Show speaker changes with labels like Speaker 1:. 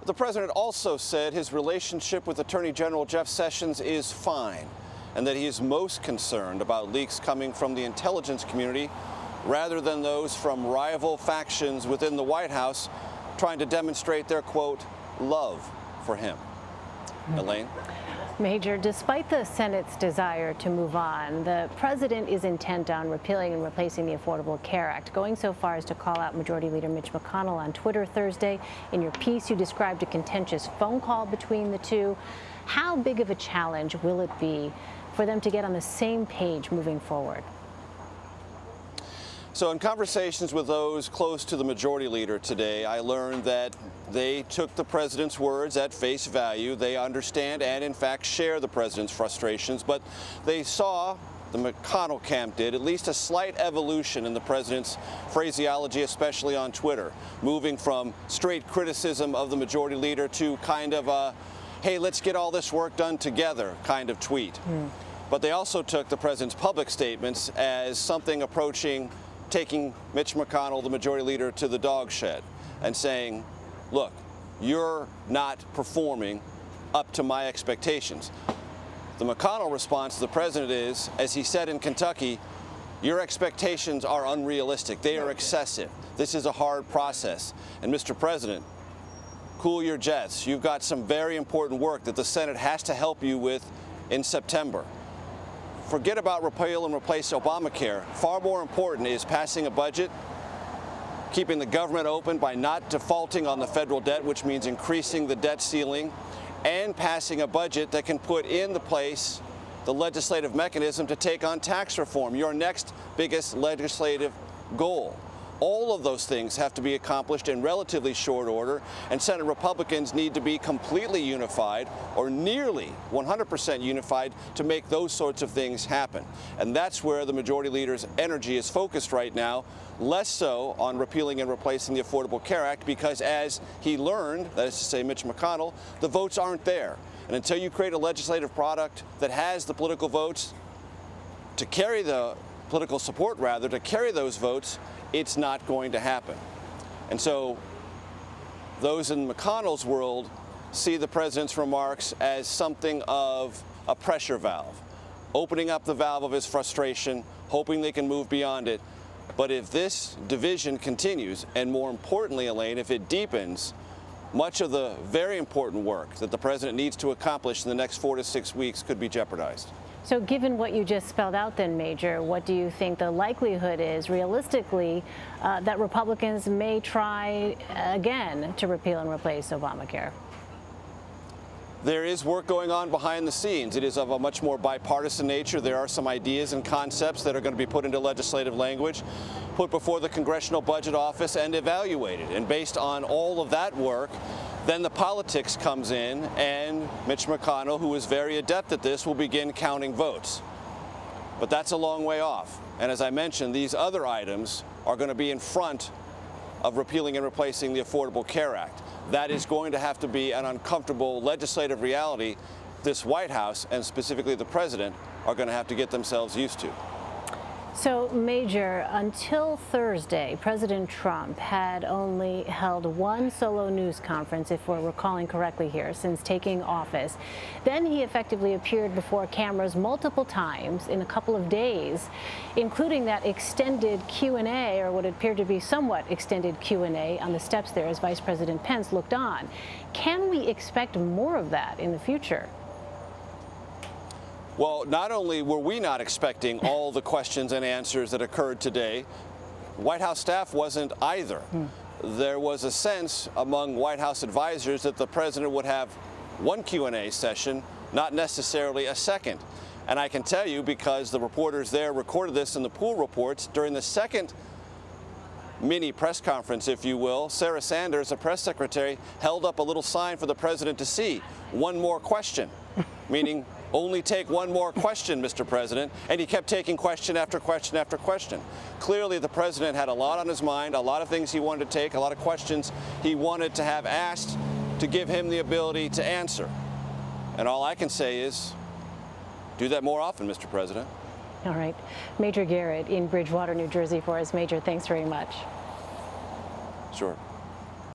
Speaker 1: the president also said his relationship with Attorney General Jeff Sessions is fine, and that he is most concerned about leaks coming from the intelligence community rather than those from rival factions within the White House trying to demonstrate their, quote, love for him. Elaine?
Speaker 2: Major, despite the Senate's desire to move on, the president is intent on repealing and replacing the Affordable Care Act, going so far as to call out Majority Leader Mitch McConnell on Twitter Thursday. In your piece, you described a contentious phone call between the two. How big of a challenge will it be for them to get on the same page moving forward?
Speaker 1: So in conversations with those close to the majority leader today, I learned that they took the president's words at face value. They understand and, in fact, share the president's frustrations, but they saw, the McConnell camp did, at least a slight evolution in the president's phraseology, especially on Twitter, moving from straight criticism of the majority leader to kind of a, hey, let's get all this work done together kind of tweet. But they also took the president's public statements as something approaching taking Mitch McConnell, the majority leader, to the dog shed and saying, look, you're not performing up to my expectations. The McConnell response to the president is, as he said in Kentucky, your expectations are unrealistic. They are excessive. This is a hard process. And Mr. President, cool your jets. You've got some very important work that the Senate has to help you with in September. Forget about repeal and replace Obamacare. Far more important is passing a budget, keeping the government open by not defaulting on the federal debt, which means increasing the debt ceiling, and passing a budget that can put into place the legislative mechanism to take on tax reform, your next biggest legislative goal. All of those things have to be accomplished in relatively short order, and Senate Republicans need to be completely unified, or nearly 100% unified, to make those sorts of things happen. And that's where the majority leader's energy is focused right now, less so on repealing and replacing the Affordable Care Act, because as he learned, that is to say Mitch McConnell, the votes aren't there. And until you create a legislative product that has the political votes to carry the political support, rather, to carry those votes, it's not going to happen. And so those in McConnell's world see the president's remarks as something of a pressure valve, opening up the valve of his frustration, hoping they can move beyond it. But if this division continues, and more importantly, Elaine, if it deepens, much of the very important work that the president needs to accomplish in the next 4 to 6 weeks could be jeopardized.
Speaker 2: So given what you just spelled out then, Major, what do you think the likelihood is, realistically, that Republicans may try again to repeal and replace Obamacare?
Speaker 1: There is work going on behind the scenes. It is of a much more bipartisan nature. There are some ideas and concepts that are going to be put into legislative language, put before the Congressional Budget Office and evaluated. And based on all of that work, then the politics comes in, and Mitch McConnell, who is very adept at this, will begin counting votes. But that's a long way off. And as I mentioned, these other items are going to be in front of repealing and replacing the Affordable Care Act. That is going to have to be an uncomfortable legislative reality this White House, and specifically the president, are going to have to get themselves used to.
Speaker 2: So, Major, until Thursday, President Trump had only held one solo news conference, if we're recalling correctly here, since taking office. Then he effectively appeared before cameras multiple times in a couple of days, including that extended Q&A, or what appeared to be somewhat extended Q&A on the steps there as Vice President Pence looked on. Can we expect more of that in the future?
Speaker 1: Well, not only were we not expecting all the questions and answers that occurred today, White House staff wasn't either. There was a sense among White House advisors that the president would have one Q&A session, not necessarily a second. And I can tell you, because the reporters there recorded this in the pool reports, during the second mini press conference, if you will, Sarah Sanders, the press secretary, held up a little sign for the president to see. One more question, meaning only take one more question, Mr. President, and he kept taking question after question after question. Clearly, the president had a lot on his mind, a lot of things he wanted to take, a lot of questions he wanted to have asked to give him the ability to answer. And all I can say is, do that more often, Mr. President.
Speaker 2: All right. Major Garrett in Bridgewater, New Jersey for us. Major, thanks very much.
Speaker 1: Sure.